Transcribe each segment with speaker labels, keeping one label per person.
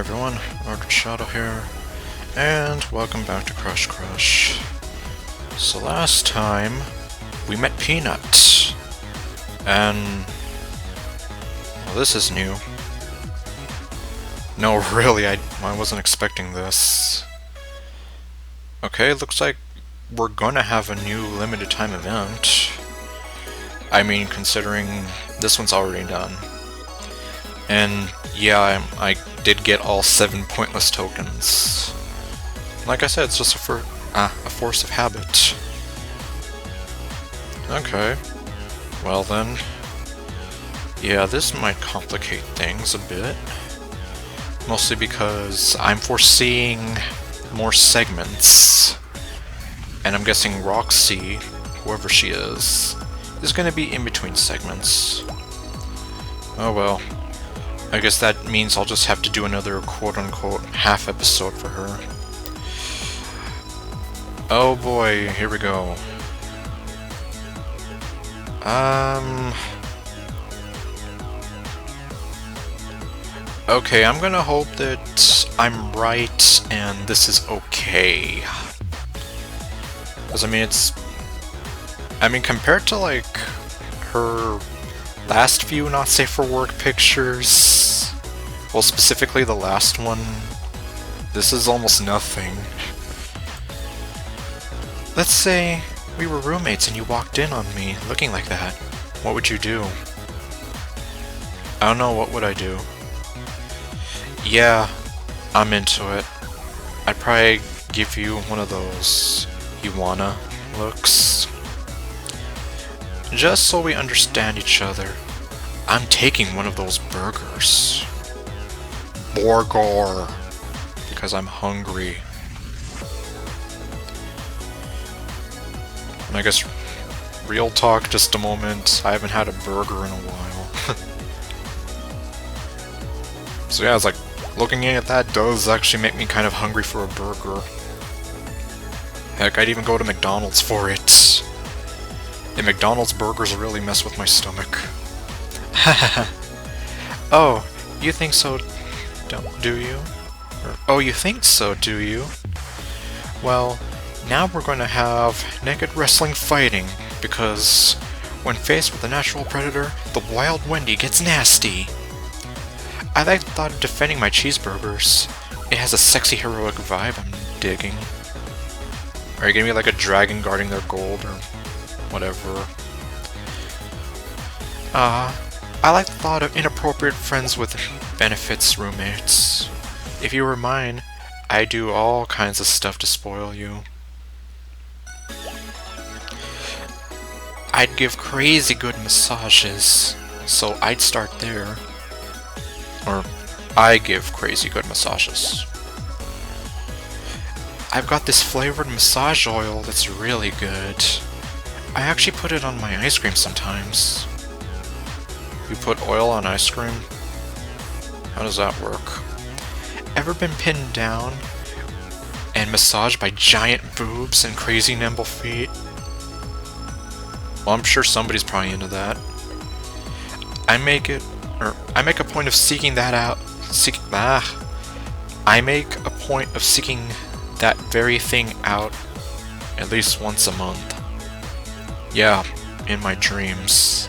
Speaker 1: everyone, ArdrethShadow here, and welcome back to Crush Crush. So last time, we met Peanut, and... well, this is new. No, really, I wasn't expecting this. Okay, looks like we're gonna have a new limited time event. I mean, considering this one's already done. And yeah, I did get all 7 pointless tokens. Like I said, it's just a force of habit. Okay. Well then. Yeah, this might complicate things a bit. Mostly because I'm foreseeing more segments. And I'm guessing Roxxy, whoever she is gonna be in between segments. Oh well. I guess that means I'll just have to do another quote-unquote half episode for her. Oh boy, here we go. Okay, I'm gonna hope that I'm right and this is okay. Because I mean, compared to like her last few not safe for work pictures, well, specifically the last one, this is almost nothing. Let's say we were roommates and you walked in on me looking like that. What would you do? I don't know, what would I do? Yeah, I'm into it. I'd probably give you one of those you wanna looks. Just so we understand each other, I'm taking one of those burgers. Burger. Because I'm hungry. And I guess, real talk, just a moment, I haven't had a burger in a while. So yeah, it's like, looking at that does actually make me kind of hungry for a burger. Heck, I'd even go to McDonald's for it. The McDonald's burgers really mess with my stomach. Oh, you think so, do you? Or, oh, you think so, do you? Well, now we're going to have naked wrestling fighting, because when faced with a natural predator, the wild Wendy gets nasty. I like the thought of defending my cheeseburgers. It has a sexy heroic vibe I'm digging. Are you gonna be like a dragon guarding their gold, or whatever? I like the thought of inappropriate friends with benefits roommates. If you were mine, I'd do all kinds of stuff to spoil you. I'd give crazy good massages, so I'd start there. Or, I give crazy good massages. I've got this flavored massage oil that's really good. I actually put it on my ice cream sometimes. You put oil on ice cream? How does that work? Ever been pinned down and massaged by giant boobs and crazy nimble feet? Well, I'm sure somebody's probably into that. I make a point of seeking that out. I make a point of seeking that very thing out at least once a month. Yeah, in my dreams.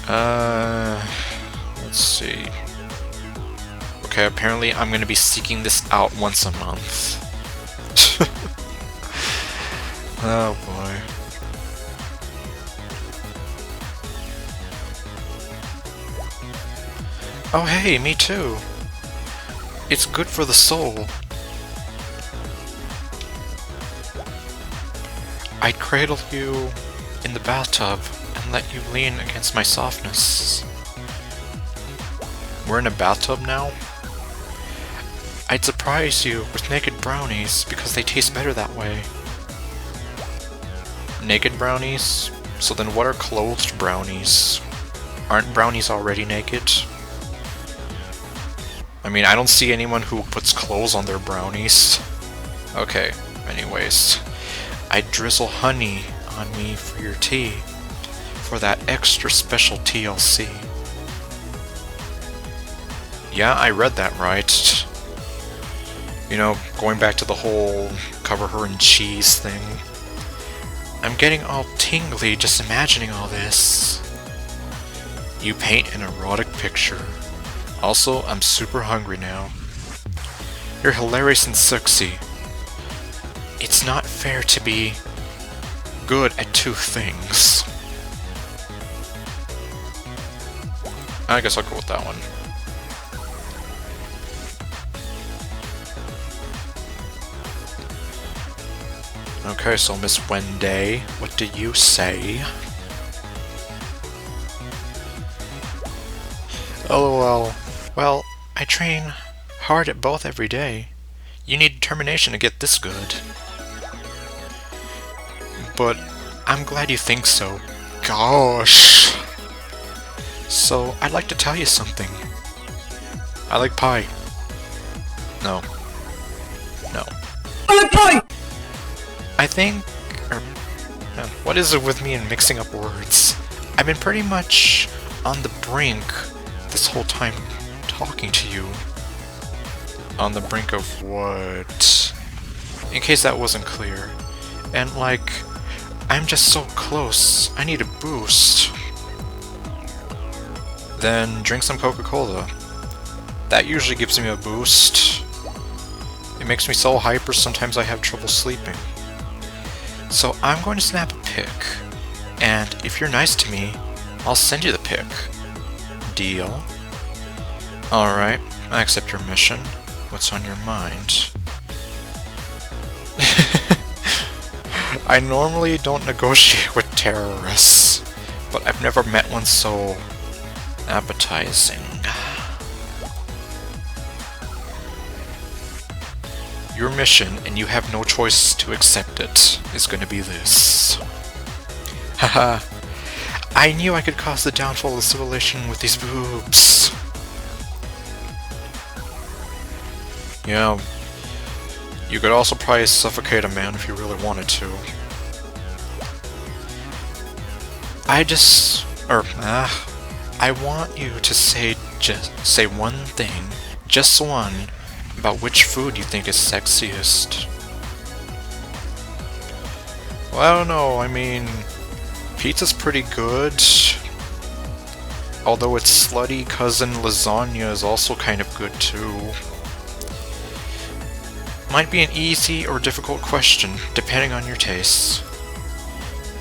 Speaker 1: Let's see. Okay, apparently I'm gonna be seeking this out once a month. Oh boy. Oh hey, me too. It's good for the soul. I'd cradle you in the bathtub and let you lean against my softness. We're in a bathtub now? I'd surprise you with naked brownies because they taste better that way. Naked brownies? So then what are clothed brownies? Aren't brownies already naked? I mean, I don't see anyone who puts clothes on their brownies. Okay, anyways. I'd drizzle honey on me for your tea, for that extra special TLC. Yeah, I read that right. You know, going back to the whole cover her in cheese thing. I'm getting all tingly just imagining all this. You paint an erotic picture. Also, I'm super hungry now. You're hilarious and sexy. It's not fair to be good at two things. I guess I'll go with that one. Okay, so Miss Wendy, what do you say? LOL. Well, I train hard at both every day. You need determination to get this good. But I'm glad you think so. Gosh. So, I'd like to tell you something. I like pie. No. No. I like pie! I think... what is it with me and mixing up words? I've been pretty much on the brink this whole time talking to you. On the brink of what? In case that wasn't clear. And like, I'm just so close. I need a boost. Then drink some Coca-Cola. That usually gives me a boost. It makes me so hyper sometimes I have trouble sleeping. So I'm going to snap a pic. And if you're nice to me, I'll send you the pic. Deal? Alright, I accept your mission. What's on your mind? I normally don't negotiate with terrorists, but I've never met one so appetizing. Your mission, and you have no choice to accept it, is gonna be this. Haha. I knew I could cause the downfall of civilization with these boobs. Yeah. You could also probably suffocate a man if you really wanted to. I want you to say one thing, just one, about which food you think is sexiest. Well, I don't know, I mean, pizza's pretty good. Although its slutty cousin lasagna is also kind of good too. Might be an easy or difficult question, depending on your tastes.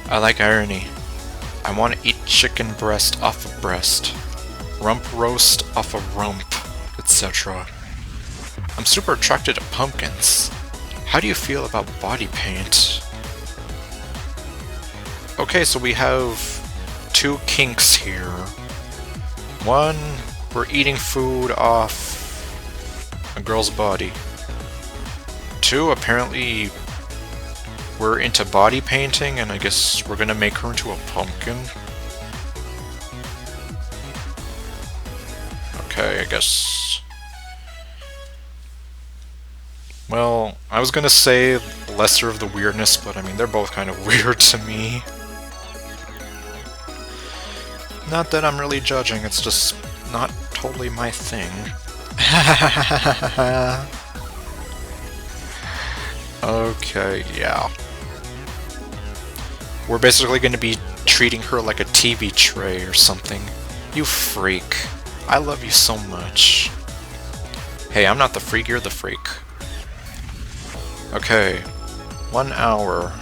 Speaker 1: I like irony. I want to eat chicken breast off of breast, rump roast off of rump, etc. I'm super attracted to pumpkins. How do you feel about body paint? Okay, so we have two kinks here. One, we're eating food off a girl's body. Two, apparently we're into body painting, and I guess we're gonna make her into a pumpkin. Okay, I guess... Well, I was gonna say lesser of the weirdness, but I mean, they're both kind of weird to me. Not that I'm really judging, it's just not totally my thing. Okay, yeah. We're basically going to be treating her like a TV tray or something. You freak. I love you so much. Hey, I'm not the freak, you're the freak. Okay. 1 hour.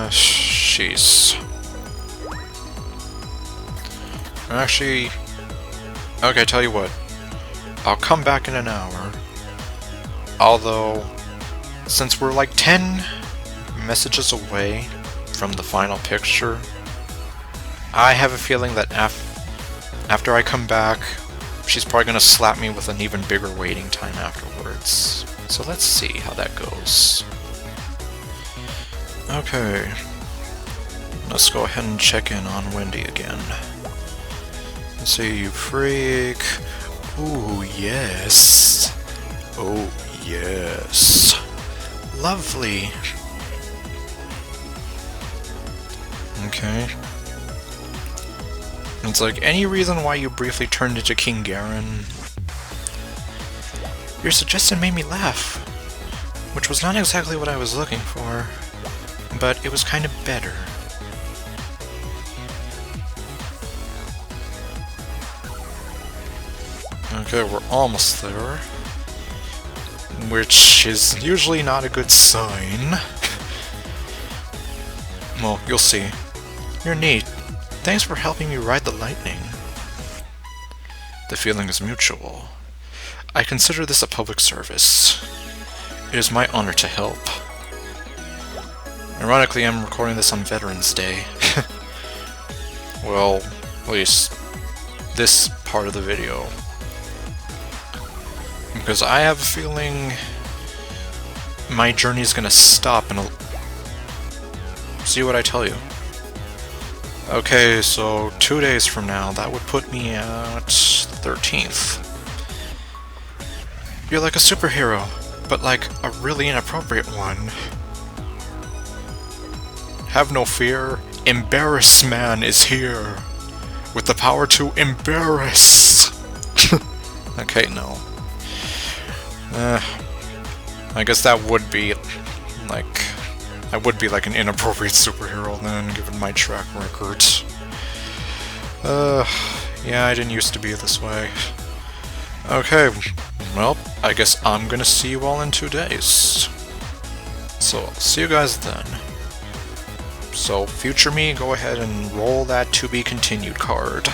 Speaker 1: Jeez. Actually... Okay, tell you what. I'll come back in an hour. Although, since we're like 10 messages away from the final picture, I have a feeling that after I come back, she's probably gonna slap me with an even bigger waiting time afterwards. So let's see how that goes. Okay. Let's go ahead and check in on Wendy again. Let's see, you freak. Ooh, yes. Oh, yes. Lovely. Okay. It's like, any reason why you briefly turned into King Garen? Your suggestion made me laugh, which was not exactly what I was looking for, but it was kind of better. Okay, we're almost there, which is usually not a good sign. Well, you'll see. You're neat. Thanks for helping me ride the lightning. The feeling is mutual. I consider this a public service. It is my honor to help. Ironically, I'm recording this on Veterans Day. Well, at least this part of the video. Because I have a feeling my journey is gonna stop and see what I tell you. Okay, so 2 days from now, that would put me at 13th. You're like a superhero, but like a really inappropriate one. Have no fear, Embarrass Man is here, with the power to embarrass. Okay, no. I guess that would be like... I would be like an inappropriate superhero then, given my track record. Yeah, I didn't used to be this way. Okay, well, I guess I'm gonna see you all in 2 days. So, I'll see you guys then. So, future me, go ahead and roll that to be continued card.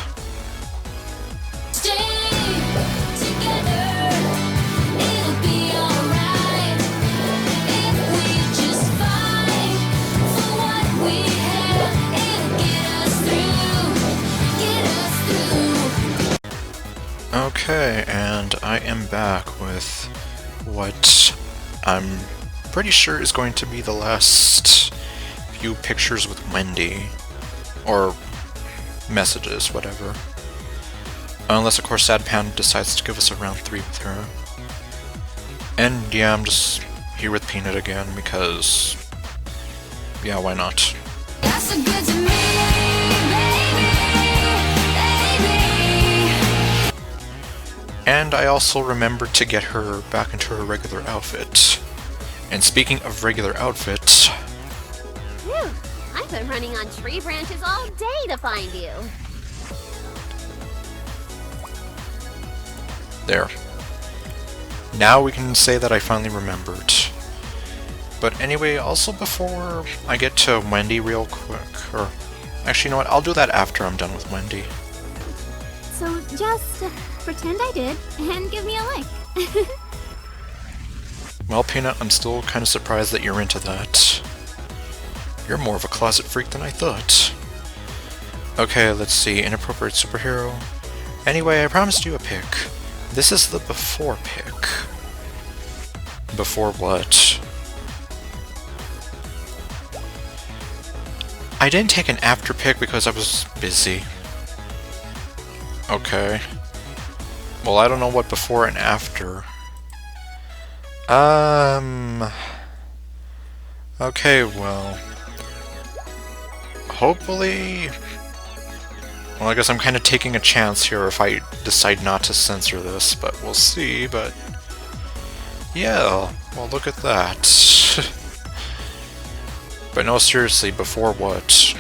Speaker 1: Okay, and I am back with what I'm pretty sure is going to be the last few pictures with Wendy. Or messages, whatever. Unless, of course, Sad Panda decides to give us a round 3 with her. And yeah, I'm just here with Peanut again because... yeah, why not? You're so good to me, and I also remembered to get her back into her regular outfit. And speaking of regular outfits...
Speaker 2: Phew, I've been running on tree branches all day to find you.
Speaker 1: There. Now we can say that I finally remembered. But anyway, also before I get to Wendy real quick, or... actually, you know what, I'll do that after I'm done with Wendy.
Speaker 2: So just... pretend I did, and give me a like.
Speaker 1: Well, Peanut, I'm still kind of surprised that you're into that. You're more of a closet freak than I thought. Okay, let's see. Inappropriate superhero. Anyway, I promised you a pic. This is the before pic. Before what? I didn't take an after pic because I was busy. Okay. Well, I don't know what before and after. Okay, well... hopefully... well, I guess I'm kind of taking a chance here if I decide not to censor this, but we'll see, but... yeah, well, look at that. But no, seriously, before what?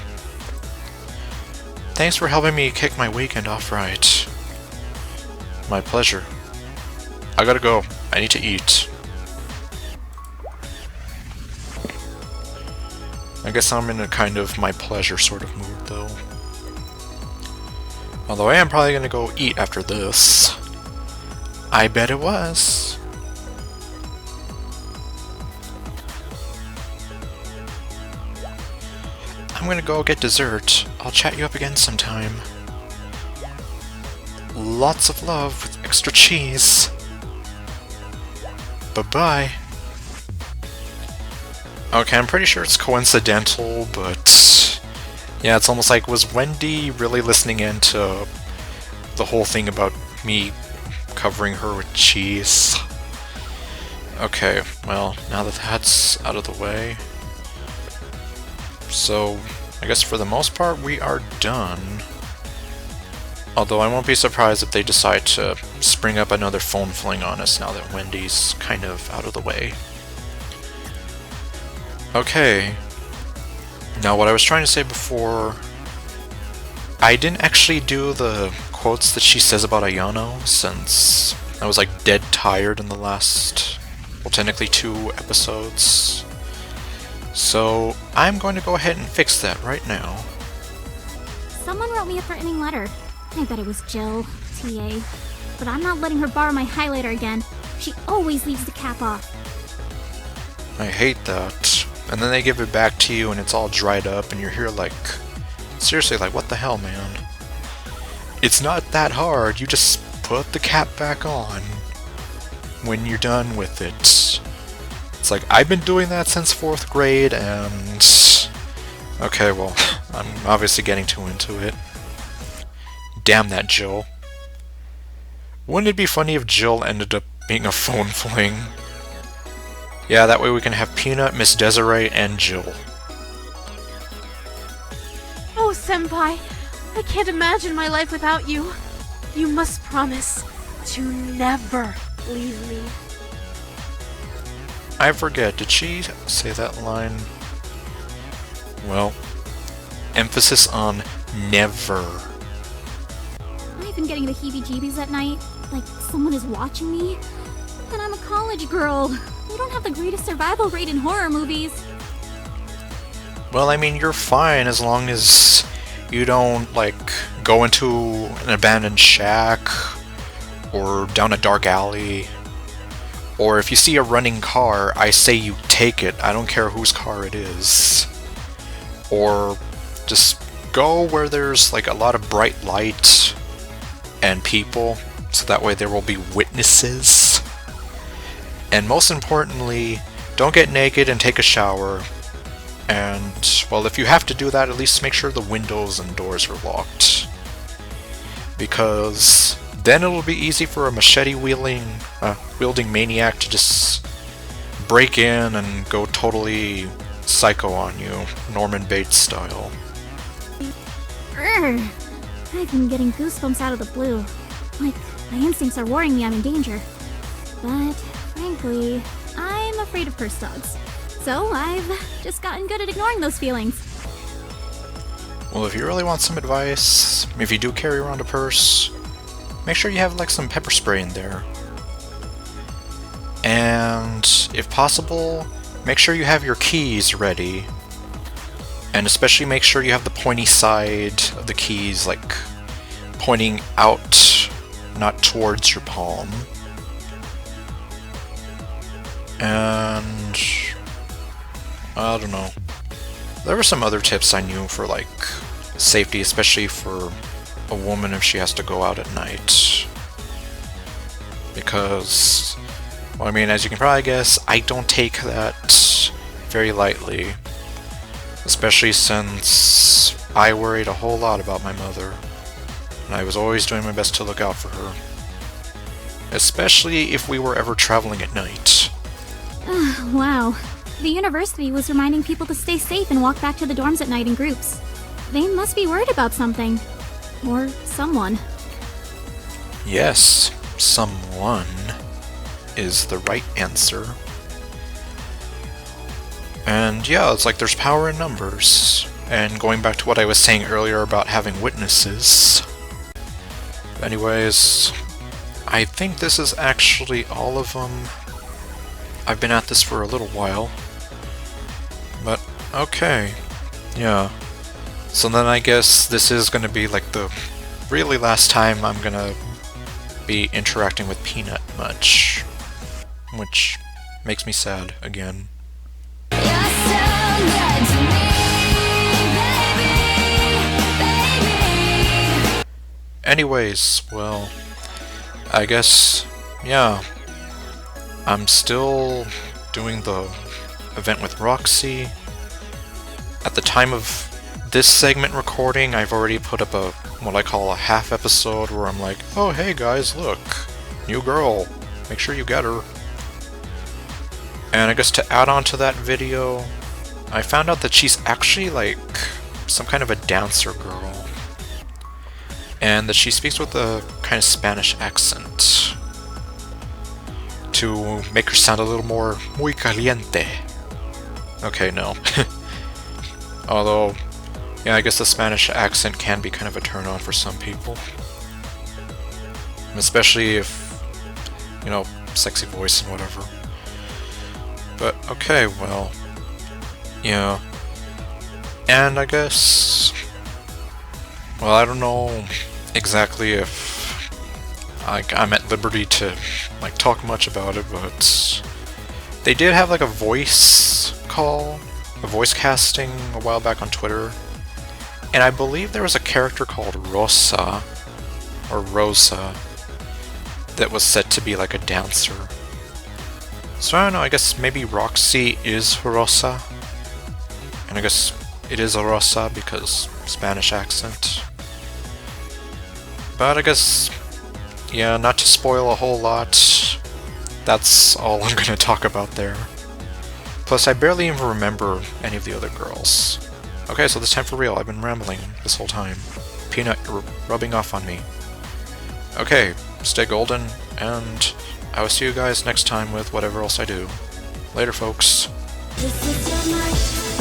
Speaker 1: Thanks for helping me kick my weekend off right. My pleasure. I gotta go. I need to eat. I guess I'm in a kind of my pleasure sort of mood, though. Although I am probably gonna go eat after this. I bet it was. I'm gonna go get dessert. I'll chat you up again sometime. Lots of love with extra cheese. Bye-bye. Okay, I'm pretty sure it's coincidental, but... yeah, it's almost like, was Wendy really listening in to the whole thing about me covering her with cheese? Okay, well, now that that's out of the way... so, I guess for the most part we are done. Although I won't be surprised if they decide to spring up another phone fling on us now that Wendy's kind of out of the way. Okay. Now what I was trying to say before, I didn't actually do the quotes that she says about Ayano since I was like dead tired in the last, well, technically 2 episodes. So I'm going to go ahead and fix that right now.
Speaker 3: Someone wrote me a threatening letter. I bet it was Jill, TA. But I'm not letting her borrow my highlighter again. She always leaves the cap off.
Speaker 1: I hate that. And then they give it back to you and it's all dried up and you're here like, seriously, like what the hell, man? It's not that hard, you just put the cap back on when you're done with it. It's like, I've been doing that since 4th grade and... Okay, well, I'm obviously getting too into it. Damn that Jill. Wouldn't it be funny if Jill ended up being a phone fling? Yeah, that way we can have Peanut, Miss Desiree, and Jill.
Speaker 4: Oh, Senpai, I can't imagine my life without you. You must promise to never leave me.
Speaker 1: I forget, did she say that line? Well, emphasis on never.
Speaker 3: I've been getting the heebie-jeebies at night, like someone is watching me. And I'm a college girl. We don't have the greatest survival rate in horror movies.
Speaker 1: Well, I mean, you're fine as long as you don't, like, go into an abandoned shack or down a dark alley. Or if you see a running car, I say you take it. I don't care whose car it is. Or just go where there's, like, a lot of bright light and people, so that way there will be witnesses. And most importantly, don't get naked and take a shower. And, well, if you have to do that, at least make sure the windows and doors are locked. Because then it'll be easy for a machete-wielding maniac to just break in and go totally psycho on you, Norman Bates style.
Speaker 3: Urgh. I've been getting goosebumps out of the blue. Like, my instincts are warning me I'm in danger. But, frankly, I'm afraid of purse dogs. So I've just gotten good at ignoring those feelings.
Speaker 1: Well, if you really want some advice, if you do carry around a purse, make sure you have like some pepper spray in there. And if possible, make sure you have your keys ready. And especially make sure you have the pointy side of the keys like pointing out, not towards your palm. And I don't know. There were some other tips I knew for like safety, especially for a woman if she has to go out at night. Because, well, I mean, as you can probably guess, I don't take that very lightly. Especially since I worried a whole lot about my mother. And I was always doing my best to look out for her. Especially if we were ever traveling at night.
Speaker 3: Wow. The university was reminding people to stay safe and walk back to the dorms at night in groups. They must be worried about something. Or someone.
Speaker 1: Yes, someone is the right answer. And yeah, it's like there's power in numbers. And going back to what I was saying earlier about having witnesses. Anyways, I think this is actually all of them. I've been at this for a little while. But, okay. Yeah. So then I guess this is gonna be like the really last time I'm gonna be interacting with Peanut much. Which makes me sad again. Anyways, well, I guess, yeah, I'm still doing the event with Roxxy. At the time of this segment recording, I've already put up a, what I call a half episode where I'm like, oh hey guys, look, new girl, make sure you get her. And I guess to add on to that video, I found out that she's actually like some kind of a dancer girl. And that she speaks with a kind of Spanish accent to make her sound a little more muy caliente. Okay, no. Although, yeah, I guess the Spanish accent can be kind of a turn-on for some people. Especially if, you know, sexy voice and whatever. But, okay, well, yeah. And I guess, well, I don't know exactly if I'm at liberty to like talk much about it, but they did have like a voice call, a voice casting a while back on Twitter, and I believe there was a character called Rosa or Rosa that was said to be like a dancer. So I don't know, I guess maybe Roxxy is Rosa, and I guess it is a Rosa because Spanish accent. But I guess, yeah, not to spoil a whole lot, that's all I'm gonna talk about there. Plus, I barely even remember any of the other girls. Okay, so this time for real, I've been rambling this whole time. Peanut, you're rubbing off on me. Okay, stay golden, and I will see you guys next time with whatever else I do. Later, folks.
Speaker 5: This is your night.